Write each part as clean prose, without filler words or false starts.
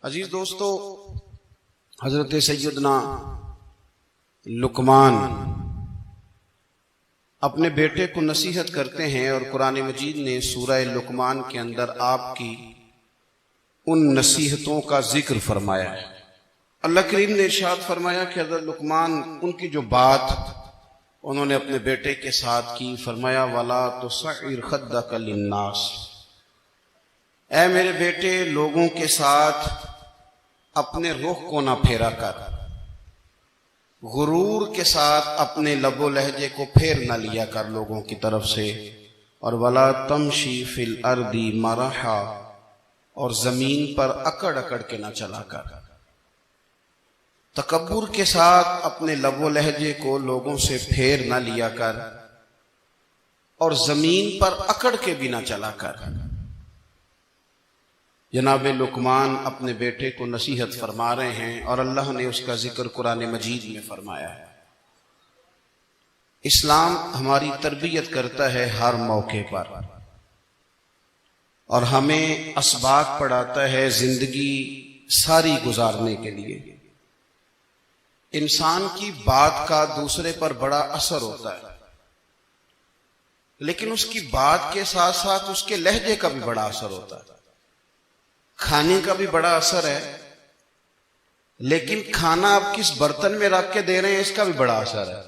अजीज दोस्तों, हजरत सैयदना लुकमान अपने बेटे को नसीहत करते हैं और कुरान मजीद ने सूरह लुकमान के अंदर आपकी उन नसीहतों का जिक्र फरमाया है। अल्लाह करीम ने इरशाद फरमाया कि हजरत लुकमान उनकी जो बात उन्होंने अपने बेटे के साथ की, फरमाया वला तुसइर खद्दक लिन्नास, ऐ मेरे बेटे लोगों के साथ अपने रुख को ना फेरा कर, गुरूर के साथ अपने लबो लहजे को फेर ना लिया कर लोगों की तरफ से। और वला तमशी फिल अर्दी मरहा, और जमीन पर अकड़ अकड़ के ना चला कर। तकब्बुर के साथ अपने लबो लहजे को लोगों से फेर ना लिया कर और जमीन पर अकड़ के भी ना चला कर। जनाब लुकमान अपने बेटे को नसीहत फरमा रहे हैं और अल्लाह ने उसका जिक्र कुरान मजीद में फरमाया है। इस्लाम हमारी तरबियत करता है हर मौके पर और हमें असबाक पढ़ाता है जिंदगी सारी गुजारने के लिए। इंसान की बात का दूसरे पर बड़ा असर होता है, लेकिन उसकी बात के साथ साथ उसके लहजे का भी बड़ा असर होता है। खाने का भी बड़ा असर है, लेकिन खाना आप किस बर्तन में रख के दे रहे हैं इसका भी बड़ा असर है।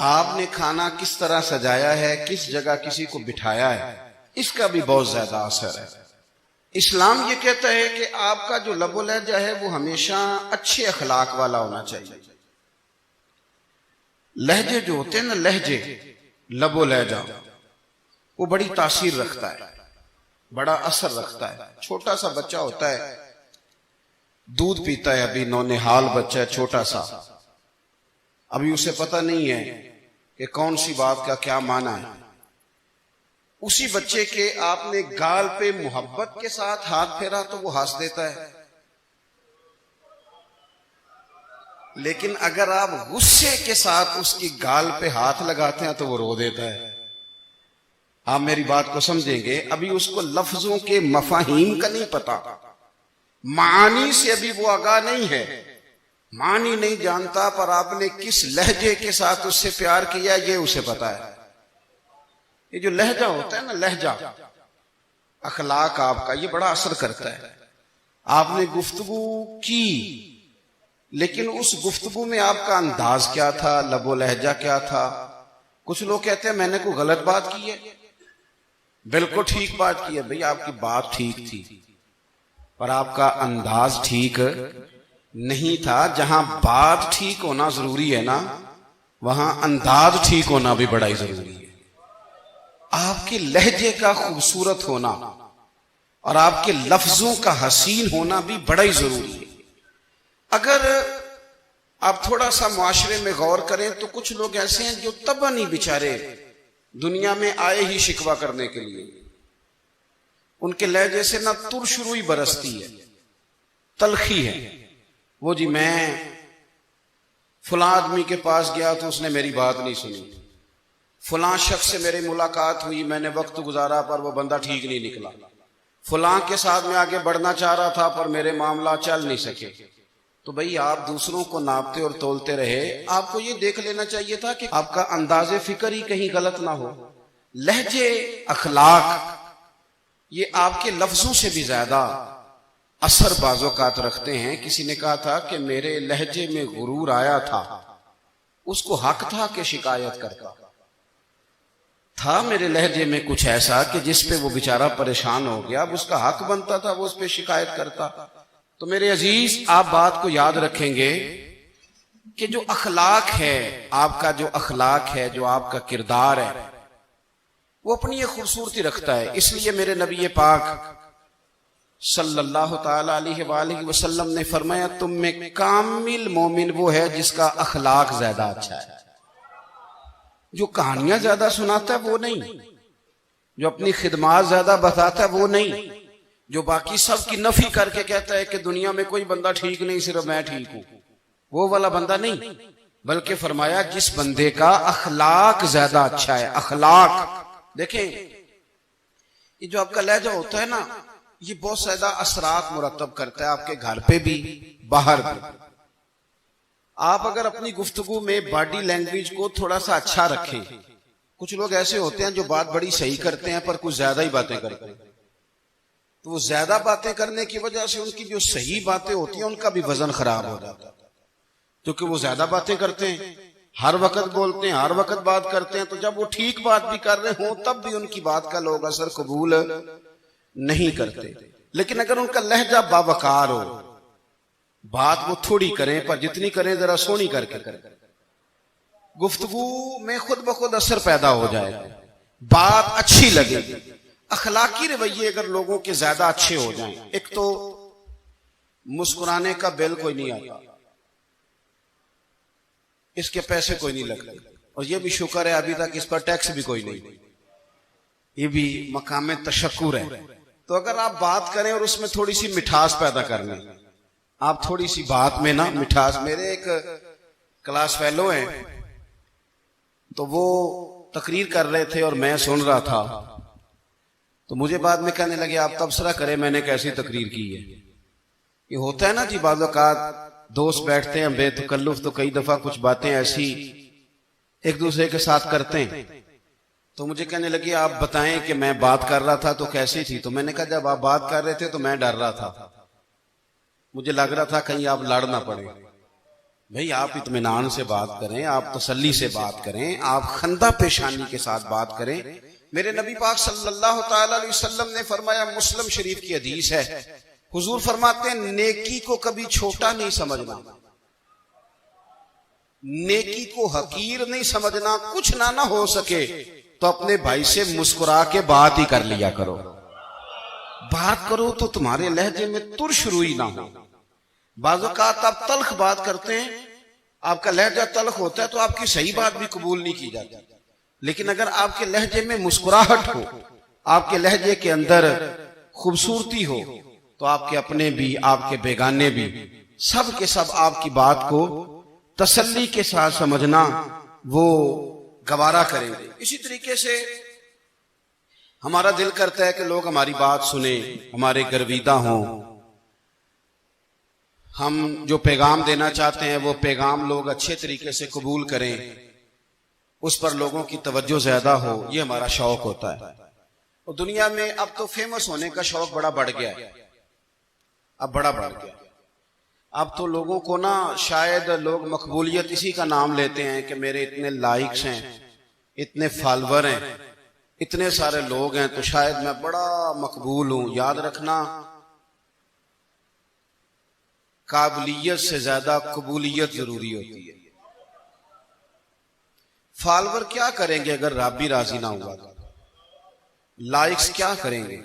आपने खाना किस तरह सजाया है, किस जगह किसी को बिठाया है, इसका भी बहुत ज्यादा असर है। इस्लाम ये कहता है कि आपका जो लबो लहजा है वो हमेशा अच्छे अखलाक वाला होना चाहिए। लहजे जो होते हैं ना, लहजे, लबो लहजा, वो बड़ी तासीर रखता है, बड़ा असर रखता है। छोटा सा बच्चा होता है, दूध पीता है, अभी नौनिहाल बच्चा है, छोटा सा, अभी उसे पता नहीं है कि कौन सी बात का क्या माना है। उसी बच्चे के आपने गाल पे मोहब्बत के साथ हाथ फेरा तो वो हंस देता है, लेकिन अगर आप गुस्से के साथ उसकी गाल पे हाथ लगाते हैं तो वो रो देता है। आप मेरी बात को समझेंगे, अभी उसको लफ्जों के मफाहीम का नहीं पता, मानी से अभी वो आगाह नहीं है, मानी नहीं जानता, पर आपने किस लहजे के साथ उससे प्यार किया ये उसे पता है। ये जो लहजा होता है ना, लहजा, अखलाक आपका, ये बड़ा असर करता है। आपने गुफ्तगू की, लेकिन उस गुफ्तगू में आपका अंदाज क्या था, लबो लहजा क्या था। कुछ लोग कहते हैं मैंने कोई गलत बात की है, बिल्कुल ठीक बात की है। भाई आपकी बात ठीक थी, पर आपका अंदाज ठीक नहीं था। जहां बात ठीक होना जरूरी है ना, वहां अंदाज ठीक होना भी बड़ा ही जरूरी है। आपके लहजे का खूबसूरत होना और आपके लफ्जों का हसीन होना भी बड़ा ही जरूरी है। अगर आप थोड़ा सा मुआशरे में गौर करें तो कुछ लोग ऐसे हैं जो तब नहीं बेचारे दुनिया में आए ही शिकवा करने के लिए। उनके लहजे से ना तुरशुरुई बरसती है, तलखी है। वो जी मैं फुला आदमी के पास गया तो उसने मेरी बात नहीं सुनी, फुला शख्स से मेरी मुलाकात हुई, मैंने वक्त गुजारा पर वो बंदा ठीक नहीं निकला, फुला के साथ मैं आगे बढ़ना चाह रहा था पर मेरे मामला चल नहीं सके। तो भाई आप दूसरों को नापते और तोलते रहे, आपको ये देख लेना चाहिए था कि आपका अंदाजे फिक्र ही कहीं गलत ना हो। लहजे, अखलाक, ये आपके लफ्जों से भी ज्यादा असर बाज़ोकात रखते हैं। किसी ने कहा था कि मेरे लहजे में गुरूर आया था, उसको हक था कि शिकायत करता था। मेरे लहजे में कुछ ऐसा कि जिस पे वो बेचारा परेशान हो गया, अब उसका हक बनता था वो उस पे शिकायत करता। तो मेरे अजीज, आप बात को याद रखेंगे कि जो अखलाक है, आपका जो अखलाक है, जो आपका किरदार है, वो अपनी एक खूबसूरती रखता है। इसलिए मेरे नबी पाक सल्लल्लाहु ताला अलैहि वसल्लम ने फरमाया, तुम में कामिल मोमिन वो है जिसका अखलाक ज्यादा अच्छा है। जो कहानियां ज्यादा सुनाता है वो नहीं, जो अपनी खिदमत ज्यादा बताता है वो नहीं, जो बाकी सब की नफी करके कहता है कि दुनिया में कोई बंदा ठीक नहीं, सिर्फ मैं ठीक हूं, वो वाला बंदा नहीं। बल्कि फरमाया जिस बंदे का अखलाक ज्यादा अच्छा है। अखलाक देखें, ये जो आपका लहजा होता है ना, ये बहुत ज्यादा असरात मुरतब करता है आपके घर पे भी, बाहर भी। आप अगर अपनी गुफ्तगू में बॉडी लैंग्वेज को थोड़ा सा अच्छा रखें, कुछ लोग ऐसे होते हैं जो बात बड़ी सही करते हैं पर कुछ ज्यादा ही बातें करते हैं, तो वो ज्यादा बातें करने की वजह से उनकी जो सही बातें होती हैं उनका भी वजन खराब हो जाता है, क्योंकि वो ज्यादा बातें करते हैं, हर वक्त बोलते हैं, हर वक्त बात करते हैं। तो जब वो ठीक बात भी कर रहे हो तब भी उनकी बात का लोग असर कबूल नहीं करते। लेकिन अगर उनका लहजा बावकार हो, बात वो थोड़ी करें पर जितनी करें जरा सोनी करके करें, गुफ्तगू में खुद ब खुद असर पैदा हो जाएगा, बात अच्छी लगेगी। अखलाकी रवैये अगर लोगों के ज्यादा अच्छे हो जाएं, एक तो मुस्कुराने का बिल कोई नहीं आता, इसके पैसे कोई नहीं लगते, और ये भी शुक्र है अभी तक इस पर टैक्स भी कोई नहीं, ये भी मकाम तशक्कुर है। तो अगर आप बात करें और उसमें थोड़ी सी मिठास पैदा करना, आप थोड़ी सी बात में ना मिठास। मेरे एक क्लास फेलो हैं, तो वो तकरीर कर रहे थे और मैं सुन रहा था, तो मुझे बाद में कहने लगे आप तबसरा करें मैंने कैसी तकरीर की है। ये होता है ना जी, बाज़ औक़ात दोस्त बैठते हैं बेतकल्लुफ़, तो कई दफा कुछ बातें ऐसी एक दूसरे के साथ करते हैं। तो मुझे कहने लगे आप बताएं कि मैं बात कर रहा था तो कैसी थी। तो मैंने कहा जब आप बात कर रहे थे तो मैं डर रहा था, मुझे लग रहा था कहीं आप लड़ ना पड़े। भाई आप इत्मीनान से बात करें, आप तसल्ली से बात करें, आप खंदा पेशानी के साथ बात करें। मेरे नबी पाक सल्लल्लाहु तआला अलैहि वसल्लम ने फरमाया, मुस्लिम शरीफ की हदीस है, हुजूर फरमाते हैं नेकी को कभी छोटा नहीं समझना, नेकी को हकीर नहीं समझना। कुछ ना हो सके तो अपने भाई से मुस्कुरा के बात ही कर लिया करो, बात करो तो तुम्हारे लहजे में तुर्श रुई ना हो। बाज़ औक़ात आप तल्ख बात करते हैं, आपका लहजा तल्ख होता है तो आपकी सही बात भी कबूल नहीं की जाती। लेकिन अगर आपके लहजे में मुस्कुराहट हो, आपके लहजे के अंदर खूबसूरती हो, तो आपके अपने भी आपके बेगाने भी सब के सब आपकी बात को तसल्ली के साथ समझना वो गवारा करेंगे। इसी तरीके से हमारा दिल करता है कि लोग हमारी बात सुने, हमारे गर्विदा हों, हम जो पैगाम देना चाहते हैं वो पैगाम लोग अच्छे तरीके से कबूल करें, उस पर लोगों की तवज्जो ज्यादा हो, ये हमारा शौक होता है। और दुनिया में अब तो फेमस होने का शौक बड़ा बढ़ गया है, अब बड़ा बढ़ गया। अब तो लोगों को ना शायद लोग मकबूलियत इसी का नाम लेते हैं कि मेरे इतने लाइक्स हैं, इतने फॉलोवर हैं, इतने सारे लोग हैं तो शायद मैं बड़ा मकबूल हूं। याद रखना, काबिलियत से ज्यादा कबूलियत जरूरी होती है। फॉलोवर क्या करेंगे अगर रब भी राजी ना हुआ? लाइक्स क्या करेंगे?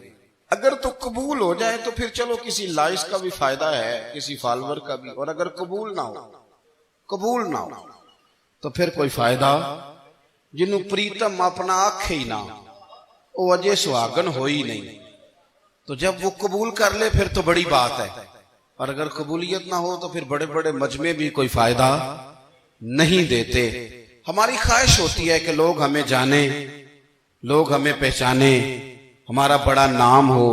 अगर तो कबूल हो जाए तो फिर चलो किसी लाइक्स का भी फायदा है, किसी फॉलोवर का भी। और अगर कबूल ना हो तो फिर कोई फायदा। जिन्हों प्रीतम अपना आखे ही ना, वो अजय सुहागन हो ही नहीं। तो जब वो कबूल कर ले फिर तो बड़ी बात है, और अगर कबूलियत ना हो तो फिर बड़े बड़े मजमे भी कोई फायदा नहीं देते। हमारी ख्वाहिश होती है कि लोग हमें जाने, लोग हमें पहचाने, हमारा बड़ा नाम हो,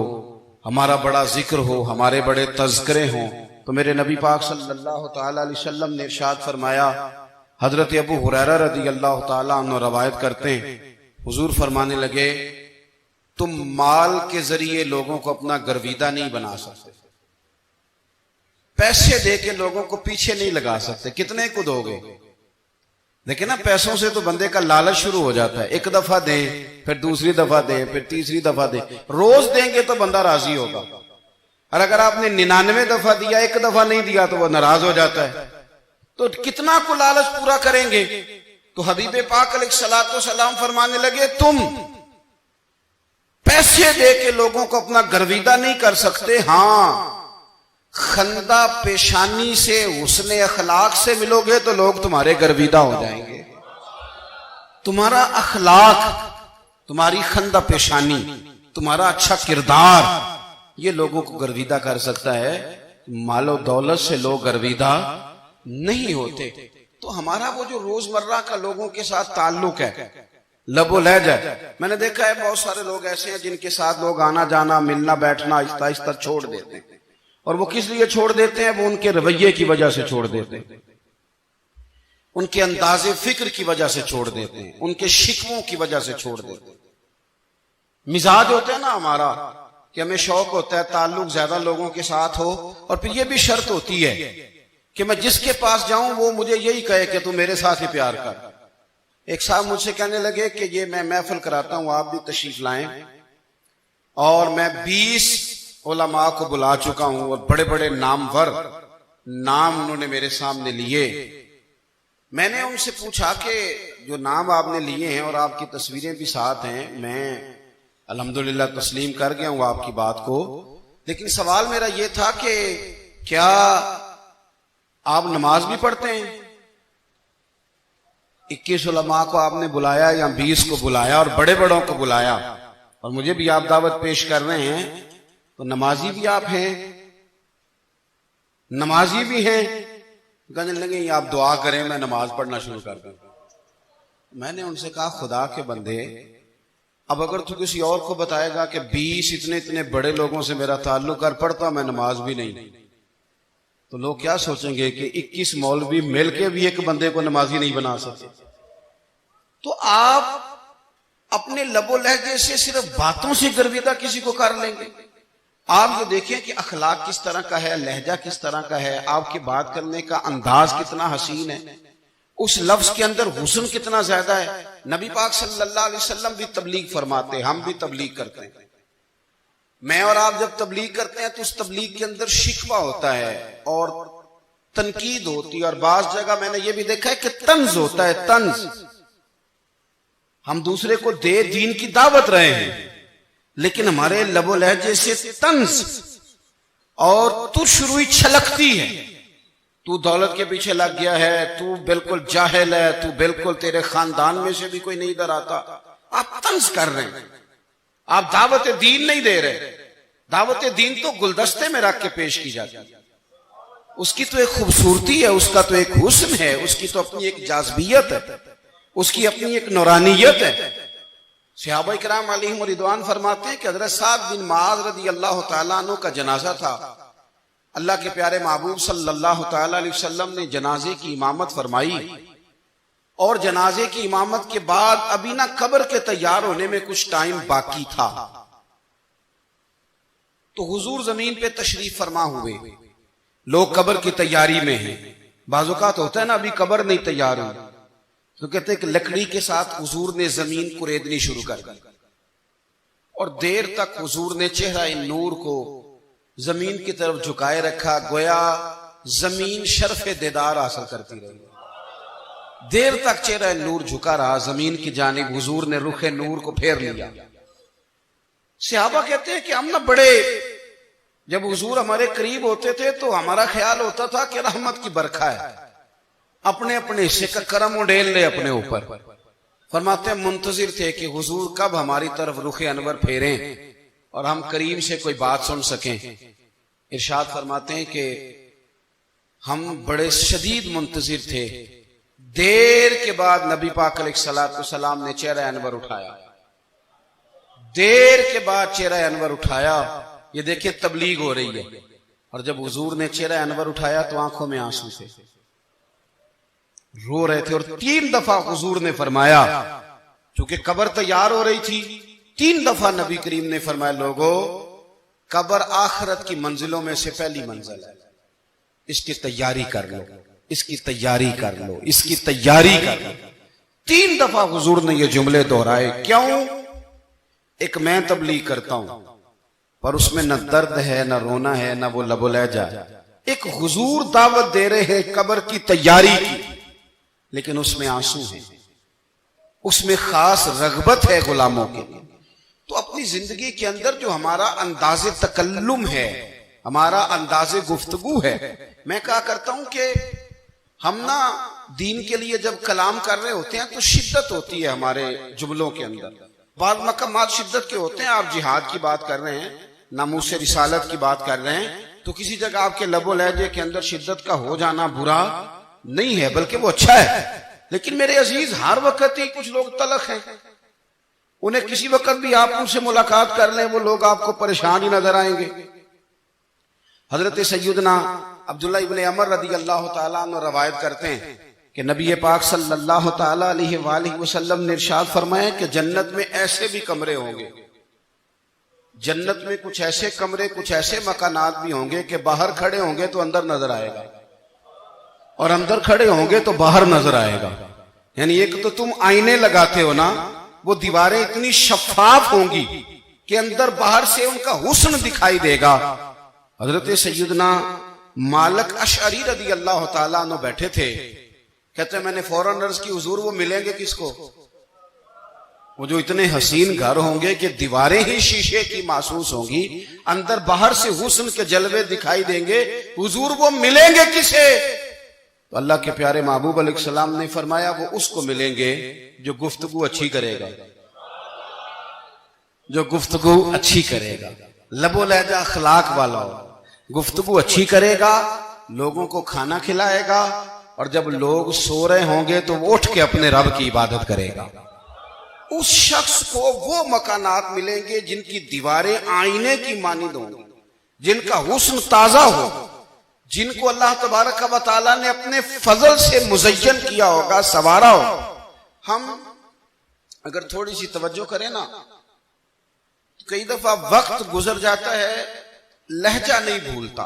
हमारा बड़ा जिक्र हो, हमारे बड़े तज़किरे हों। तो मेरे नबी पाक सल्लल्लाहु तआला अलैहि वसल्लम ने इरशाद फरमाया, हजरत अबू हुरैरा रज़ी अल्लाह तआला अन्हु रवायत करते हैं, हुजूर फरमाने लगे, तुम माल के जरिए लोगों को अपना गर्विदा नहीं बना सकते, पैसे दे के लोगों को पीछे नहीं लगा सकते। कितने को दोगे? देखिए ना, पैसों से तो बंदे का लालच शुरू हो जाता है। एक दफा दे, फिर दूसरी दफा दे, फिर तीसरी दफा दे। रोज देंगे तो बंदा राजी होगा, और अगर आपने 99 दफा दिया, एक दफा नहीं दिया तो वह नाराज हो जाता है। तो कितना को लालच पूरा करेंगे? तो हबीब पाक अलैहिस्सलातु वस्सलाम फरमाने लगे, तुम पैसे दे के लोगों को अपना गर्विदा नहीं कर सकते। हाँ, खंदा पेशानी से, हुस्ने अखलाक से मिलोगे तो लोग तुम्हारे गर्विदा हो जाएंगे। तुम्हारा अखलाक, तुम्हारी खंदा पेशानी, तुम्हारा अच्छा किरदार, ये लोगों को गर्विदा कर सकता है। मालो दौलत से लोग गर्विदा नहीं होते। तो हमारा वो जो रोजमर्रा का लोगों के साथ ताल्लुक है, लबो लहजा। मैंने देखा है बहुत सारे लोग ऐसे हैं जिनके साथ लोग आना जाना मिलना बैठना आहिस्ता आहिस्ता छोड़ देते हैं, और वो किस लिए छोड़ देते हैं? वो उनके रवैये की वजह से छोड़ देते हैं, उनके अंदाजे फिक्र की वजह से छोड़ देते हैं, उनके शिकवों की वजह से छोड़ देते हैं। मिजाज होता है ना हमारा कि हमें शौक होता है ताल्लुक ज्यादा लोगों के साथ हो, और फिर ये भी शर्त होती है कि मैं जिसके पास जाऊं वो मुझे यही कहे कि तू मेरे साथ ही प्यार कर। एक साहब मुझसे कहने लगे कि ये मैं महफिल कराता हूं, आप भी तशरीफ लाएं, और मैं 20 उलमा को बुला चुका हूं और बड़े बड़े नामवर नाम उन्होंने मेरे सामने लिए। मैंने उनसे पूछा कि जो नाम आपने लिए हैं और आपकी तस्वीरें भी साथ हैं, मैं अल्हम्दुलिल्लाह तस्लीम कर गया हूं आपकी बात को, लेकिन सवाल मेरा यह था कि क्या आप नमाज भी पढ़ते हैं? 21 उलमा को आपने बुलाया या 20 को बुलाया और बड़े बड़ों को बुलाया, और मुझे भी आप दावत पेश कर रहे हैं, तो नमाजी भी आप हैं, नमाजी भी हैं। कहने लगे आप दुआ करें मैं नमाज पढ़ना शुरू कर दूं। मैंने उनसे कहा खुदा के बंदे, अब अगर तू किसी और को बताएगा कि 20 इतने इतने बड़े लोगों से मेरा ताल्लुक कर पढ़ता मैं नमाज भी नहीं, तो लोग क्या सोचेंगे कि 21 मौलवी मिलके भी एक बंदे को नमाजी नहीं बना सकते। तो आप अपने लबो लहजे से सिर्फ बातों से गर्विदा किसी को कर लेंगे। आप ये देखें कि अखलाक किस तरह का है, लहजा किस तरह का है, आपके बात करने का अंदाज कितना हसीन है, उस लफ्ज के अंदर हुस्न कितना ज्यादा है। नबी पाक सल्लल्लाहु अलैहि वसल्लम भी तबलीग फरमाते, हम भी तबलीग करते हैं। मैं और आप जब तबलीग करते हैं तो उस तबलीग के अंदर शिकवा होता है और तनकीद होती है, और बाज जगह मैंने ये भी देखा है कि तंज होता है, तंज। हम दूसरे को दे दीन की दावत रहे हैं, लेकिन हमारे लबो लहजे से तंज और तुशरुई छलकती है। तू दौलत के पीछे लग गया है, तू बिल्कुल जाहिल है, तू बिल्कुल तेरे खानदान में से भी कोई नहीं इधर आता। आप तंज कर रहे हैं, आप दावत दीन नहीं दे रहे। दावत दीन तो गुलदस्ते में रख के पेश की जाती है, उसकी तो एक खूबसूरती है, उसका तो एक हुस्न है, उसकी तो अपनी एक जाज़बियत है, उसकी अपनी एक नूरानियत है। सहाबा इकराम अलैहिम रिदवान फरमाते हैं कि हज़रत साद बिन मुआज़ रज़ी अल्लाह तआला अन्हु का जनाजा था। अल्लाह के प्यारे महबूब सल्लल्लाहु तआला अलैहि वसल्लम ने जनाजे की इमामत फरमाई, और जनाजे की इमामत के बाद अभी ना कब्र के तैयार होने में कुछ टाइम बाकी था, तो हुजूर जमीन पे तशरीफ फरमा हुए। लोग कब्र की तैयारी में हैं, बाज़ौक़ात होता है ना अभी कब्र नहीं तैयार हुई, तो कहते हैं कि लकड़ी के साथ हुजूर ने जमीन कुरेदनी शुरू कर दी, और देर तक हुजूर ने चेहरा नूर को जमीन की तरफ झुकाए रखा, गोया जमीन शर्फ़े दीदार हासिल करती रही। देर तक चेहरा नूर झुका रहा जमीन की जानिब, हुजूर ने रुखे नूर को फेर लिया। सहाबा कहते हैं कि हम ना बड़े, जब हुजूर हमारे करीब होते थे तो हमारा ख्याल होता था कि रहमत की बरखा है, अपने अपने हिस्से का करम उड़ेल ले अपने ऊपर। फरमाते हैं मुंतजिर थे कि हुजूर कब हमारी तरफ रुखे अनवर फेरें और हम करीब से कोई बात सुन सकें। इरशाद फरमाते हैं कि हम बड़े शदीद मुंतजिर थे। देर के बाद नबी पाक अलैहिस्सलाम ने चेहरा अनवर उठाया, देर के बाद चेहरा अनवर उठाया। ये देखिए तबलीग हो रही है, और जब हुजूर ने चेहरा अनवर उठाया तो आंखों में आंसू थे, रो रहे थे। और 3 दफा हुजूर ने फरमाया, चूंकि कब्र तैयार हो रही थी, 3 दफा नबी करीम ने फरमाया, लोगों कब्र आखिरत की मंजिलों में से पहली मंजिल है, इसकी तैयारी कर लो, इसकी तैयारी कर लो, इसकी तैयारी कर लो। 3 दफा हुजूर ने ये जुमले दोहराए। क्यों? एक मैं तबलीग करता हूं पर उसमें न दर्द है, न रोना है, न वो लबो लहजा। एक हुजूर दावत दे रहे हैं कब्र की तैयारी की, लेकिन उसमें आंसू है, उसमें खास रगबत है गुलामों के लिए। तो अपनी जिंदगी के अंदर जो हमारा अंदाज़े तकल्लुम है, हमारा अंदाज़े गुफ्तगू है, मैं कहा करता हूं कि हम ना दीन के लिए जब कलाम कर रहे होते हैं तो शिद्दत होती है हमारे जुमलों के अंदर। बाद मकामात शिद्दत के होते हैं, आप जिहाद की बात कर रहे हैं, नामूस रिसालत की बात कर रहे हैं, तो किसी जगह आपके लबो लहजे के अंदर शिद्दत का हो जाना बुरा नहीं है, बल्कि वो अच्छा है। लेकिन मेरे अजीज हर वक्त ही कुछ लोग तलख हैं, उन्हें किसी वक्त भी आप उनसे मुलाकात कर लें, वो लोग आपको परेशान ही नजर आएंगे। हजरत सैयदना अब्दुल्ला इब्ने अमर रदी अल्लाह तआला अन्हु रवायत करते हैं कि नबी पाक सल्लल्लाहु तआला अलैहि वसल्लम ने इरशाद फरमाया कि जन्नत में ऐसे भी कमरे होंगे, जन्नत में कुछ ऐसे कमरे, कुछ ऐसे मकानात भी होंगे कि बाहर खड़े होंगे तो अंदर नजर आएगा और अंदर खड़े होंगे तो बाहर नजर आएगा। यानी एक तो तुम आईने लगाते हो ना, वो दीवारें इतनी शफाफ होंगी कि अंदर बाहर से उनका हुस्न दिखाई देगा। हजरत सैयदना मालिक अशअरी रदी अल्लाह तआला अन्हु बैठे थे, कहते हैं मैंने फौरन अर्ज की हुजूर वो मिलेंगे किसको? वो जो इतने हसीन घर होंगे कि दीवारें ही शीशे की महसूस होंगी, अंदर बाहर से हुस्न के जलवे दिखाई देंगे, हुजूर वो मिलेंगे किसे? तो अल्लाह के प्यारे महबूब अलैहिस्सलाम ने फरमाया वो उसको मिलेंगे जो गुफ्तगू अच्छी करेगा, जो गुफ्तगू अच्छी करेगा, लबो लहजा अखलाक वाला हो, गुफ्तगू अच्छी करेगा, लोगों को खाना खिलाएगा और जब लोग सो रहे होंगे तो वो उठ के अपने रब की इबादत करेगा। उस शख्स को वो मकानात मिलेंगे जिनकी दीवारें आईने की मानिंद होंगी, जिनका हुस्न ताजा हो, जिनको अल्लाह तबारक व तआला ने अपने फजल से मुज़य्यन किया होगा, सवारा हो। हम अगर थोड़ी सी तवज्जो करें ना, तो कई दफा वक्त गुजर जाता है, लहजा नहीं भूलता,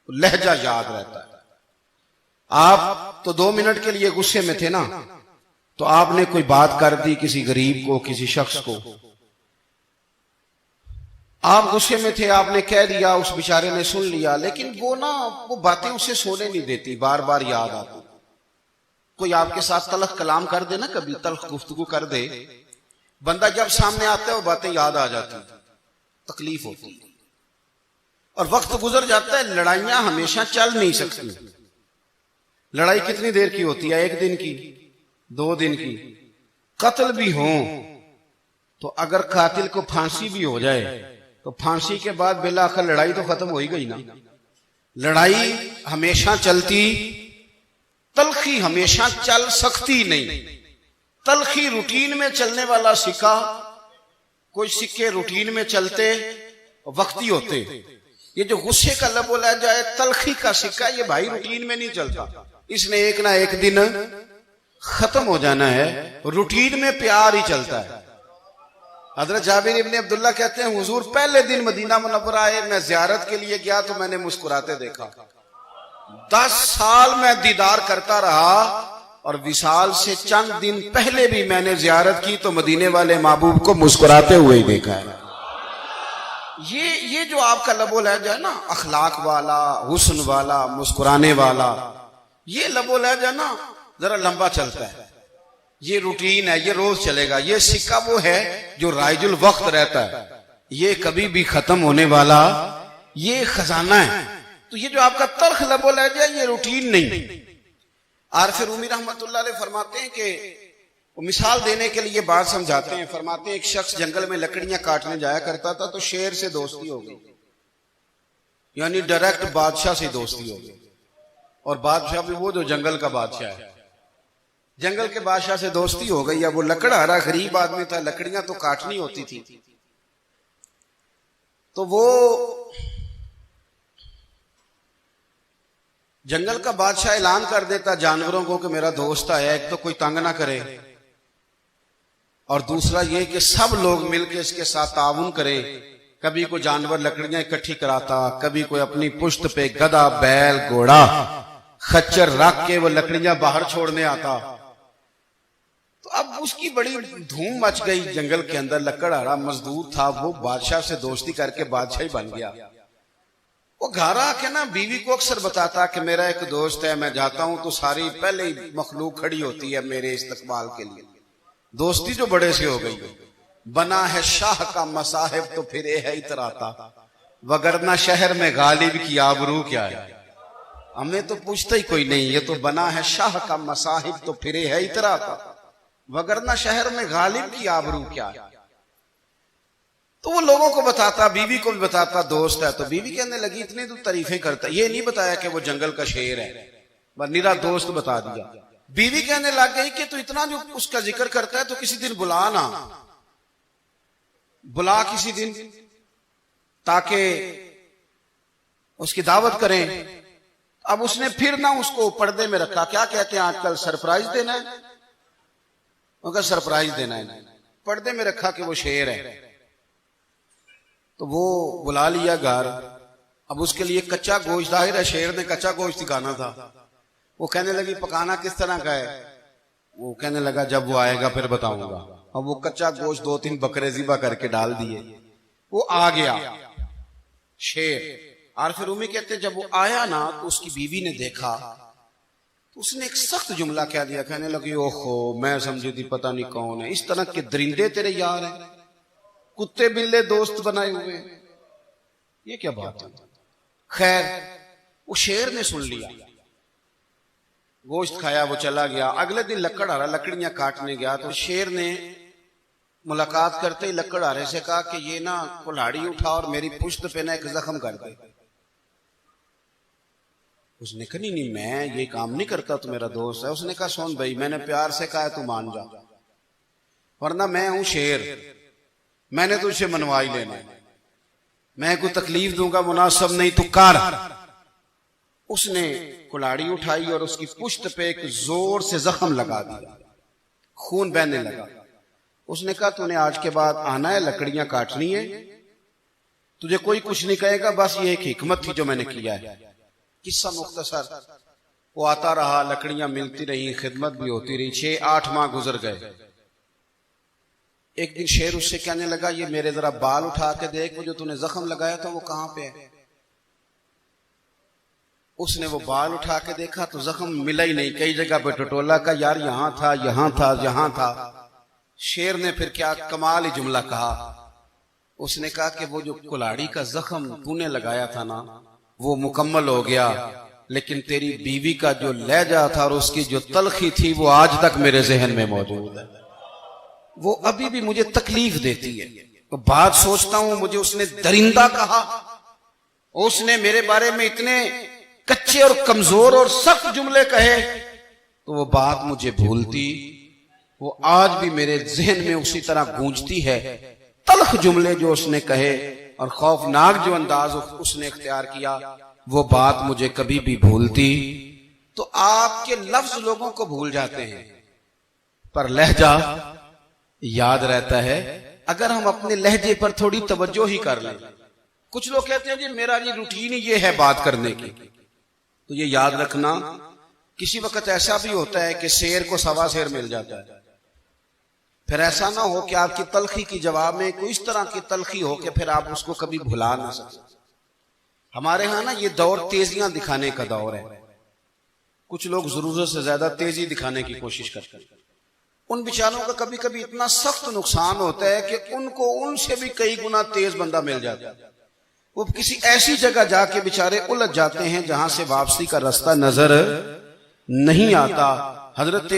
लहजा याद रहता है। आप तो 2 मिनट के लिए गुस्से में थे ना, तो आपने कोई बात कर दी किसी गरीब को, किसी शख्स को, आप गुस्से में थे, आपने कह दिया, उस बेचारे ने सुन लिया, लेकिन वो बातें उसे सोने नहीं देती, बार बार याद आती। कोई आपके साथ तलख कलाम कर दे ना, कभी तलख गुफ्तगू कर दे, बंदा जब सामने आता है वो बातें याद आ जाती, तकलीफ होती है और वक्त गुजर जाता है। लड़ाइयां हमेशा चल नहीं सकती। लड़ाई कितनी देर की होती है? 1 दिन की, 2 दिन की। कत्ल भी हो तो अगर कातिल को फांसी भी हो जाए तो फांसी के बाद बिलाखिर लड़ाई तो खत्म हो ही गई ना। लड़ाई हमेशा चलती, तलखी हमेशा चल सकती नहीं। तलखी रूटीन में चलने वाला सिक्का, कोई सिक्के रूटीन में चलते वक्ती होते। ये जो गुस्से का लब बोला जाए तलखी का सिक्का, ये भाई रूटीन में नहीं चलता, इसने एक ना एक दिन खत्म हो जाना है। रूटीन में प्यार ही चलता है। हजरत जाबिर इब्ने अब्दुल्ला कहते हैं हुजूर पहले दिन मदीना मुनव्वरा आए, मैं ज़ियारत के लिए गया तो मैंने मुस्कुराते देखा। 10 साल मैं दीदार करता रहा और विसाल से चंद दिन पहले भी मैंने ज़ियारत की तो मदीने वाले महबूब को मुस्कुराते हुए ही देखा है। ये जो आपका लबो लहजा है ना, अखलाक वाला, हुस्न वाला, मुस्कुराने वाला, ये लबो लहजा ना जरा लंबा चलता है। ये रूटीन है, ये रोज चलेगा। ये सिक्का वो है जो राइजुल वक्त रहता है, ये कभी भी खत्म होने वाला ये खजाना है। तो ये जो आपका तल्ख लबो लहजा, ये रूटीन नहीं। आरिफ रूमी रहमतुल्लाह अलैह फरमाते हैं कि वो मिसाल देने के लिए बात समझाते हैं। फरमाते हैं एक शख्स जंगल में लकड़ियां काटने जाया करता था तो शेर से दोस्ती हो गई, यानी डायरेक्ट बादशाह से दोस्ती हो गई। और बादशाह भी वो जो जंगल का बादशाह है, जंगल के बादशाह से दोस्ती हो गई। अब वो लकड़हारा गरीब आदमी था, लकड़ियां तो काटनी होती थी, तो वो जंगल का बादशाह ऐलान कर देता जानवरों को कि मेरा दोस्त आया, एक तो कोई तंग ना करे और दूसरा ये कि सब लोग मिलकर इसके साथ ताउन करें। कभी कोई जानवर लकड़ियां इकट्ठी कराता, कभी कोई अपनी पुश्त पे गधा, बैल, घोड़ा, खच्चर रख के वो लकड़ियां बाहर छोड़ने आता। तो अब उसकी बड़ी धूम मच गई जंगल के अंदर। लकड़हारा मजदूर था, वो बादशाह से दोस्ती करके बादशाह ही बन गया। वो घर आके ना बीवी को अक्सर बताता कि मेरा एक दोस्त है, मैं जाता हूं तो सारी पहले ही मखलूक खड़ी होती है मेरे इस्तकबाल के लिए। दोस्ती जो बड़े से हो गई। बना है शाह का मसाहिब तो फिर है इतराता, वगरना शहर में गालिब की आबरू क्या है। हमें तो पूछता ही कोई नहीं, ये तो बना है शाह का मसाहिब तो फिर है इतराता, वगरना शहर में गालिब की आबरू क्या है। तो वो लोगों को बताता, बीवी को भी बताता दोस्त है। तो बीवी कहने लगी इतनी तो तारीफें करता, ये नहीं बताया कि वो जंगल का शेर है, बस निरा दोस्त बता दिया। बीवी कहने लग गई कि तू इतना जो उसका जिक्र करता है तो किसी दिन बुला ना, बुला किसी दिन ताकि उसकी दावत करें। अब उसने फिर ना उसको पर्दे में रखा। क्या कहते हैं आजकल, सरप्राइज देना है, मगर सरप्राइज देना है, पर्दे में रखा कि वो शेर है। तो वो बुला लिया घर। अब उसके लिए कच्चा गोश्त, जाहिर है शेर ने कच्चा गोश्त सिखाना था। वो कहने लगी पकाना किस तरह का है? वो कहने लगा जब वो आएगा फिर बताऊंगा। अब वो कच्चा गोश्त 2-3 बकरे ज़िबा करके डाल दिए। वो आ गया शेर। और फिर उम्मी कहते जब वो आया ना तो उसकी बीवी ने देखा तो उसने एक सख्त जुमला कह दिया। कहने लगी ओहो, मैं समझी थी पता नहीं कौन है, इस तरह के दरिंदे तेरे यार हैं, कुत्ते बिल्ले दोस्त बनाए हुए, ये क्या बात है। खैर वो शेर ने सुन लिया, गोश्त खाया, वो चला गया। अगले दिन लकड़ आ रहा, लकड़ियां काटने गया तो शेर ने मुलाकात करते ही लकड़ आ रहे से कहा कि ये ना कुल्हाड़ी उठा और मेरी पुश्त पे ना एक जख्म कर दे। उसने कहा नहीं मैं ये काम नहीं करता, तो मेरा दोस्त है। उसने कहा सुन भाई, मैंने प्यार से कहा तू मान जा, वरना मैं हूं शेर, मैंने तुझसे मनवा ही लेना, मैं कोई तकलीफ दूंगा मुनासिब नहीं, तू कर। उसने कुल्हाड़ी उठाई और उसकी पुश्त पे एक जोर से जख्म लगा दिया, खून बहने लगा। उसने कहा तूने आज के बाद आना है, लकड़ियां काटनी है, तुझे कोई कुछ नहीं कहेगा, बस ये एक हिकमत थी जो मैंने किया है। किस्सा मुख्तसर, वो आता रहा, लकड़ियां मिलती रही, खिदमत भी होती रही। 6-8 माह गुजर गए। एक दिन शेर उससे कहने लगा ये मेरे जरा बाल उठा के देख, वो जो तूने जख्म लगाया था वो कहां पे है। उसने वो बाल उठा के देखा तो जख्म मिला ही नहीं, कई जगह पे टटोला का, यार यहां था, यहां था, यहां था। शेर ने फिर क्या कमाल ही जुमला कहा। उसने कहा कि वो जो कुल्हाड़ी का जख्म तूने लगाया था ना वो मुकम्मल हो गया, लेकिन तेरी बीवी का जो लहजा था और उसकी जो तलखी थी वो आज तक मेरे जहन में मौजूद है, वो अभी भी मुझे तकलीफ देती है। तो बात सोचता हूं, मुझे उसने दरिंदा कहा, उसने मेरे बारे में इतने कच्चे और कमजोर और सख्त जुमले कहे, तो वो बात मुझे भूलती, वो आज भी मेरे जहन में उसी तरह गूंजती है। तल्ख जुमले जो उसने कहे और खौफनाक जो अंदाज उसने इख्तियार किया, वो बात मुझे कभी भी भूलती। तो आपके लफ्ज लोगों को भूल जाते हैं पर लहजा याद रहता है, अगर हम अपने लहजे पर थोड़ी तवज्जो ही कर लें। कुछ लोग कहते हैं जी मेरा ये रूटीन ही ये है बात करने की, तो ये याद रखना किसी वक्त ऐसा भी होता है कि शेर को सवा शेर मिल जाता है। फिर ऐसा ना हो कि आपकी तलखी की जवाब में कोई इस तरह की तलखी हो कि फिर आप उसको कभी भुला ना सके। हमारे यहां ना ये दौर तेजियां दिखाने का दौर है। कुछ लोग जरूरत से ज्यादा तेजी दिखाने की कोशिश करते हैं। उन बेचारों का कभी कभी इतना सख्त नुकसान होता है कि उनको उनसे भी कई गुना तेज बंदा मिल जाता है। वो किसी ऐसी जगह जाके बेचारे उलझ जाते हैं जहां से वापसी का रास्ता नजर नहीं आता। हजरत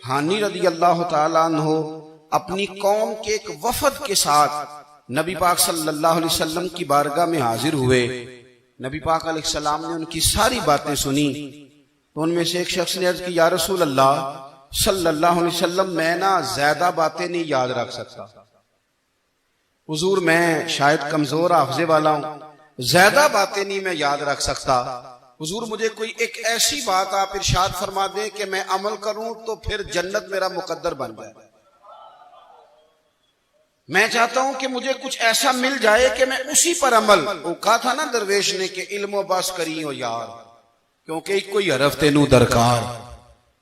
हानी रदी अल्लाह ताला अन्हु अपनी कौम के एक वफद के साथ नबी पाक सल्लल्लाहु अलैहि वसल्लम की बारगाह में हाजिर हुए। नबी पाक अलैहि सलाम ने उनकी सारी बातें सुनी। तो उनमें से एक शख्स ने अर्ज की, या रसूल अल्लाह सल्लल्लाहु अलैहि वसल्लम, मैं ना ज्यादा बातें नहीं याद रख सकता। हुजूर मैं शायद कमजोर हाफजे वाला हूं, ज्यादा बातें नहीं मैं याद रख सकता। हुजूर मुझे कोई एक ऐसी बात आप इरशाद फरमा दें कि मैं अमल करूं तो फिर जन्नत मेरा मुकद्दर बन जाए। मैं चाहता हूं कि मुझे कुछ ऐसा मिल जाए कि मैं उसी पर अमल, वो कहा था ना दरवेश ने कि इल्म बस करी हो यार, क्योंकि कोई हरफ तेनू दरकार।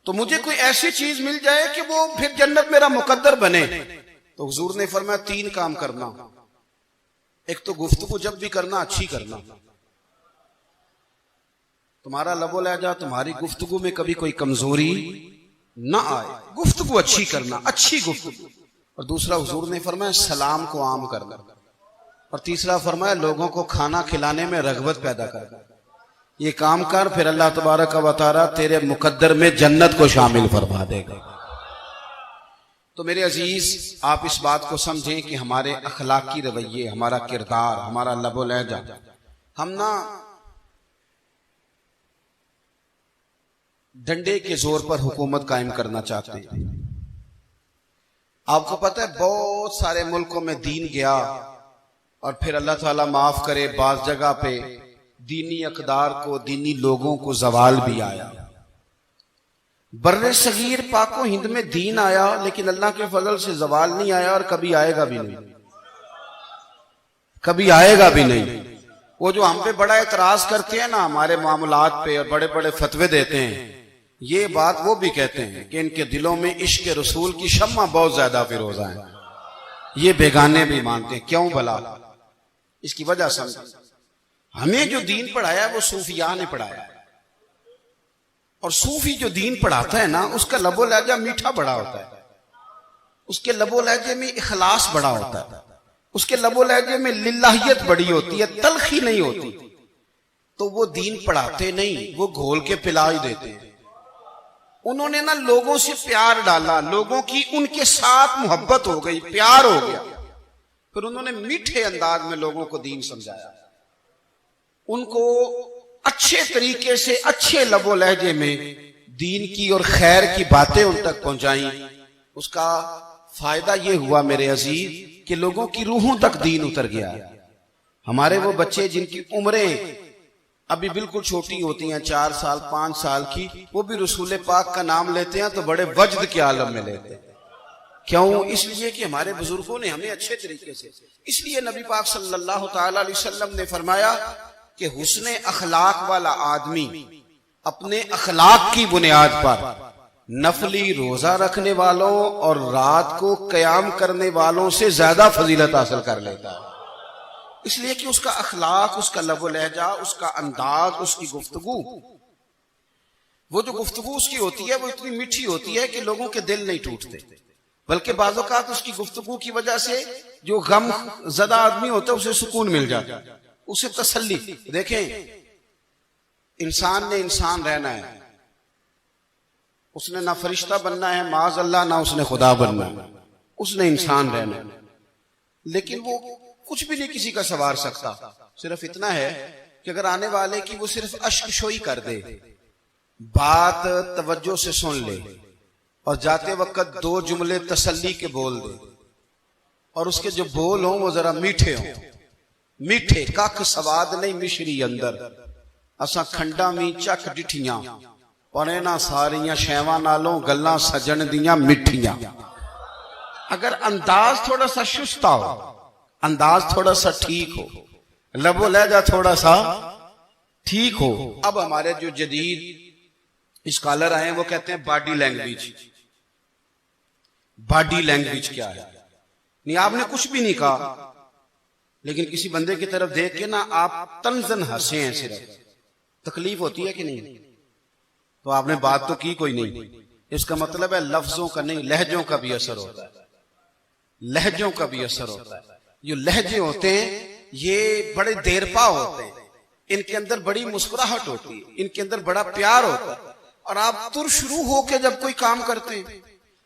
तो मुझे कोई ऐसी चीज मिल जाए कि वो फिर जन्नत मेरा मुकद्दर बने। तो हुजूर ने फरमाया 3 काम करना। एक तो गुफ्तगू जब भी करना अच्छी करना, तुम्हारा लबो लहजा, तुम्हारी गुफ्तगू में कभी कोई कमजोरी ना आए, गुफ्तगू अच्छी करना, अच्छी गुफ्तगू। और दूसरा हुजूर ने फरमाया सलाम को आम करना। और तीसरा फरमाया लोगों को खाना खिलाने में रग़बत पैदा करना। ये काम कर, फिर अल्लाह तबारक व तआला तेरे मुकद्दर में जन्नत को शामिल फरमा देगा। तो मेरे अजीज, आप इस बात को समझें कि हमारे अखलाकी रवैये, हमारा किरदार, हमारा लबो लहजा, हम ना डंडे के जोर पर हुकूमत कायम करना चाहते हैं। आपको पता है बहुत सारे मुल्कों में दीन गया और फिर अल्लाह ताला माफ करे बाज जगह पे दीनी अकदार को, दीनी लोगों को जवाल भी आया। बर्रे सगीर पाको हिंद में दीन आया, लेकिन अल्लाह के फजल से जवाल नहीं आया और कभी आएगा भी नहीं, कभी आएगा भी नहीं। वो जो हम पे बड़ा एतराज करते हैं ना हमारे मामलात पे और बड़े बड़े फतवे देते हैं, ये बात वो भी कहते हैं कि इनके दिलों में इश्क रसूल की शम्मा बहुत ज्यादा फिरोजा है। ये बेगाने भी मानते हैं। क्यों भला? इसकी वजह समझ, हमें जो दीन पढ़ाया वो सूफिया ने पढ़ाया, और सूफी जो दीन पढ़ाता है ना उसका लबो लहजा मीठा बड़ा होता है, उसके लबो लहजे में इखलास बड़ा होता है, उसके लबो लहजे में लिल्लाहियत बड़ी होती है, तलखी नहीं होती। तो वो दीन पढ़ाते नहीं, वो घोल के पिला ही देते हैं। उन्होंने ना लोगों से प्यार डाला, लोगों की उनके साथ मोहब्बत हो गई, प्यार हो गया, फिर उन्होंने मीठे अंदाज में लोगों को दीन समझाया, उनको अच्छे तरीके से अच्छे लबो लहजे में दीन की और खैर की बातें उन तक पहुंचाई। उसका फायदा यह हुआ मेरे अजीज कि लोगों की रूहों तक दीन उतर गया। हमारे वो बच्चे जिनकी उम्रें अभी बिल्कुल छोटी होती हैं, 4 साल 5 साल की, वो भी रसूल पाक का नाम लेते हैं तो बड़े वजद के आलम में लेते हैं। क्यों? इसलिए कि हमारे बुजुर्गों ने हमें अच्छे तरीके से, इसलिए नबी पाक सल्लल्लाहु ताला अलैहि वसल्लम ने फरमाया कि हुस्ने अखलाक वाला आदमी अपने अखलाक की बुनियाद पर नफली रोजा रखने वालों और रात को कयाम करने वालों से ज्यादा फजीलत हासिल कर लेता है। इसलिए कि उसका अखलाक, उसका लबो लहजा, उसका अंदाज, उसकी गुफ्तगू, वो जो गुफ्तगू उसकी होती है वो इतनी मीठी होती है कि लोगों के दिल नहीं टूटते, बल्कि बाज़ औक़ात उसकी गुफ्तगू की वजह से जो गम ज़दा आदमी होता है उसे सुकून मिल जाता है, उसे तसल्ली। देखें, इंसान ने इंसान रहना है, उसने ना फरिश्ता बनना है माज़ अल्लाह, ना उसने खुदा बनना है, उसने इंसान रहना है। लेकिन वो कुछ भी नहीं किसी का सवार सकता, सिर्फ इतना है कि अगर आने वाले की वो सिर्फ अश्कशोई कर दे, बात तवज्जो से सुन ले और जाते वक्त 2 जुमले तसल्ली के बोल दे, और उसके जो बोल हों वो जरा मीठे हों, मीठे कख सवाद नहीं मिश्री अंदर, असा खंडा मी चक डिठियां पने ना सारियां शैवां नालों गल्लां सजन दियां मिठियां। अगर अंदाज थोड़ा सा शुस्ता हो, अंदाज थोड़ा सा ठीक हो, लबो लहजा थोड़ा सा ठीक हो। अब हमारे जो जदीद स्कॉलर आए वो कहते हैं बॉडी लैंग्वेज। बॉडी लैंग्वेज क्या है? नहीं, आपने कुछ भी नहीं कहा, लेकिन किसी बंदे की तरफ देख के ना आप तंजन हंसे हैं, सिर्फ तकलीफ होती है कि नहीं? तो आपने बात तो की कोई नहीं, इसका मतलब है लफ्जों का नहीं, लहजों का भी असर होता है, लहजों का भी असर होता है। जो लहजे होते हैं ये बड़े देरपा होते हैं, इनके अंदर बड़ी मुस्कुराहट होती है, इनके अंदर बड़ा प्यार होता है। और आप तुरशरू होके जब कोई काम करते हैं,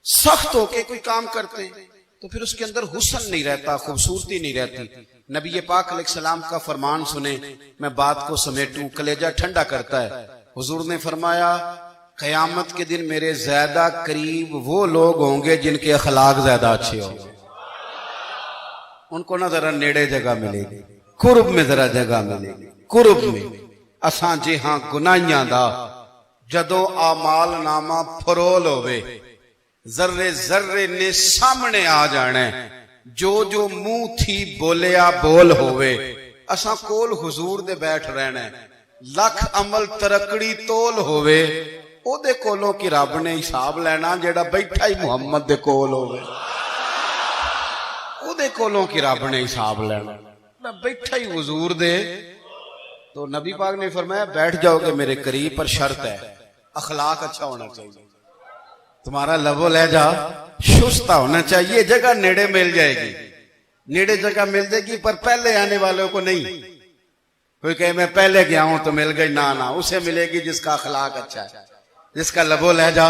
सख्त होके कोई काम करते हैं, तो फिर उसके अंदर हुस्न नहीं रहता, खूबसूरती नहीं रहती। नबी पाक अलैहिस्सलाम का फरमान सुने, मैं बात को समेटूं, कलेजा ठंडा करता है। हुजूर ने फरमाया, कयामत के दिन मेरे ज्यादा करीब वो लोग होंगे जिनके अखलाक ज्यादा अच्छे होंगे। उनको ना जरा नेड़े जगह मिलेगी, कुर्ब में जरा जगह मिलेगी, कुर्ब में। असां जे हां गुनाहियां दा जदों आमाल नामा फरोल होवे, जर्रे जर्रे ने सामने आ जाने, जो जो मुंह थी बोलिया बोल होवे। असां कोल हुजूर दे बैठ रहना, लख अमल तरकड़ी तोल होवे, ओदे कोलों की रब ने हिसाब लेना जेड़ा बैठा ही मुहम्मद दे कोल होवे। ओदे कोलों की रब ने हिसाब लेना, बैठा ही हुजूर दे। तो नबी पाक ने फरमाया, बैठ जाओगे मेरे करीब, पर शर्त है अखलाक अच्छा होना चाहिए, तुम्हारा लबो लहजा शुस्ता होना चाहिए। जगह नेड़े मिल जाएगी, नेड़े जगह मिल जाएगी, पर पहले आने वालों को नहीं। कोई कहे मैं पहले गया हूं तो मिल गई, ना ना, उसे मिलेगी जिसका अखलाक अच्छा है, जिसका लबो लहजा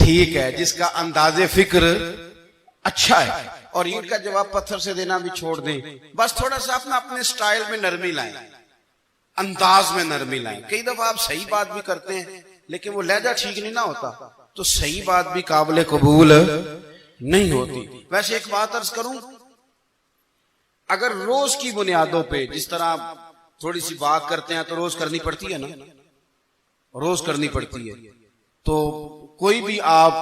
ठीक है, जिसका अंदाजे फिक्र अच्छा है। और ईंट का जवाब पत्थर से देना भी छोड़ दें, बस थोड़ा सा अपना अपने स्टाइल में नरमी लाएं, अंदाज में नरमी लाएं। कई दफा आप सही बात भी करते हैं, लेकिन वो लहजा ठीक नहीं ना होता, तो सही बात भी काबिल कबूल नहीं होती। वैसे एक बात अर्ज करूं, अगर रोज की बुनियादों पे, जिस तरह थोड़ी सी बात करते हैं तो रोज करनी पड़ती है ना, रोज करनी पड़ती है, तो कोई भी आप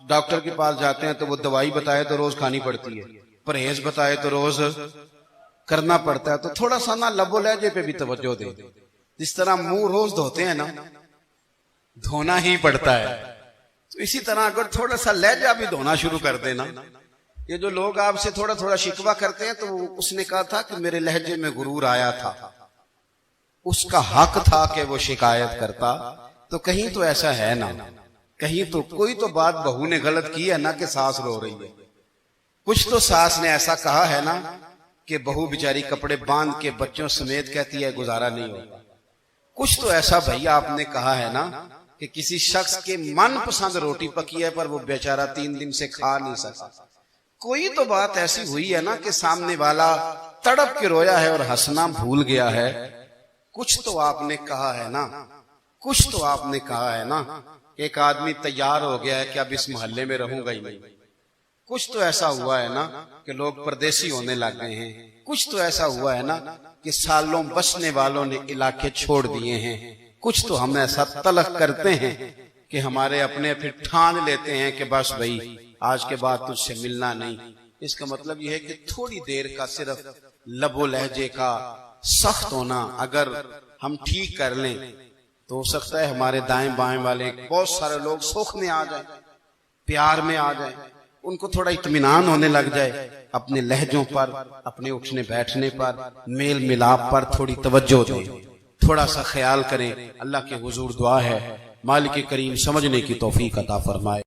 डॉक्टर के पास जाते हैं तो वो दवाई बताए तो रोज खानी पड़ती है, परहेज बताए तो रोज करना पड़ता है। तो थोड़ा सा ना लबो लहजे पे भी तवज्जो दे। जिस तरह मुंह रोज धोते हैं ना, धोना ही पड़ता है, तो इसी तरह अगर थोड़ा सा लहजा भी धोना शुरू कर देना। ये जो लोग आपसे थोड़ा थोड़ा शिकवा करते हैं, तो उसने कहा था कि मेरे लहजे में गुरूर आया था, उसका हक था कि वो शिकायत करता। तो कहीं तो ऐसा है ना, कहीं तो कोई तो बात बहू ने गलत की है ना कि सास रो रही है। कुछ तो सास ने ऐसा कहा है ना कि बहू बेचारी कपड़े बांध के बच्चों समेत कहती है गुजारा नहीं होता। कुछ तो ऐसा भैया आपने कहा है ना कि किसी शख्स के मनपसंद रोटी पकी है पर वो बेचारा 3 दिन से खा नहीं सका। कोई तो बात ऐसी हुई है ना कि सामने वाला तड़प के रोया है और हंसना भूल गया है। कुछ तो आपने कहा है ना, कुछ तो आपने कहा है ना, एक आदमी तैयार हो गया है कि अब इस मोहल्ले में रहूंगा ही नहीं। कुछ तो ऐसा हुआ है ना कि लोग परदेसी होने लग गए हैं। कुछ तो ऐसा हुआ है ना कि सालों बसने वालों ने इलाके छोड़ दिए हैं। कुछ तो हम ऐसा तलक करते हैं कि हमारे अपने फिर ठान लेते हैं कि बस भाई आज के बाद तुझसे मिलना नहीं। इसका मतलब यह है कि थोड़ी देर का सिर्फ लबो लहजे का सख्त होना अगर हम ठीक कर लें तो हो सकता है हमारे दाएं बाएं वाले बहुत सारे लोग सुख में आ जाएं, प्यार में आ जाएं, उनको थोड़ा इत्मीनान होने लग जाए। अपने लहजों पर, अपने उठने बैठने पर, मेल मिलाप पर थोड़ी तवज्जो दें, थोड़ा सा ख्याल करें। अल्लाह के हुजूर दुआ है मालिक करीम समझने की तौफीक अता फरमाए।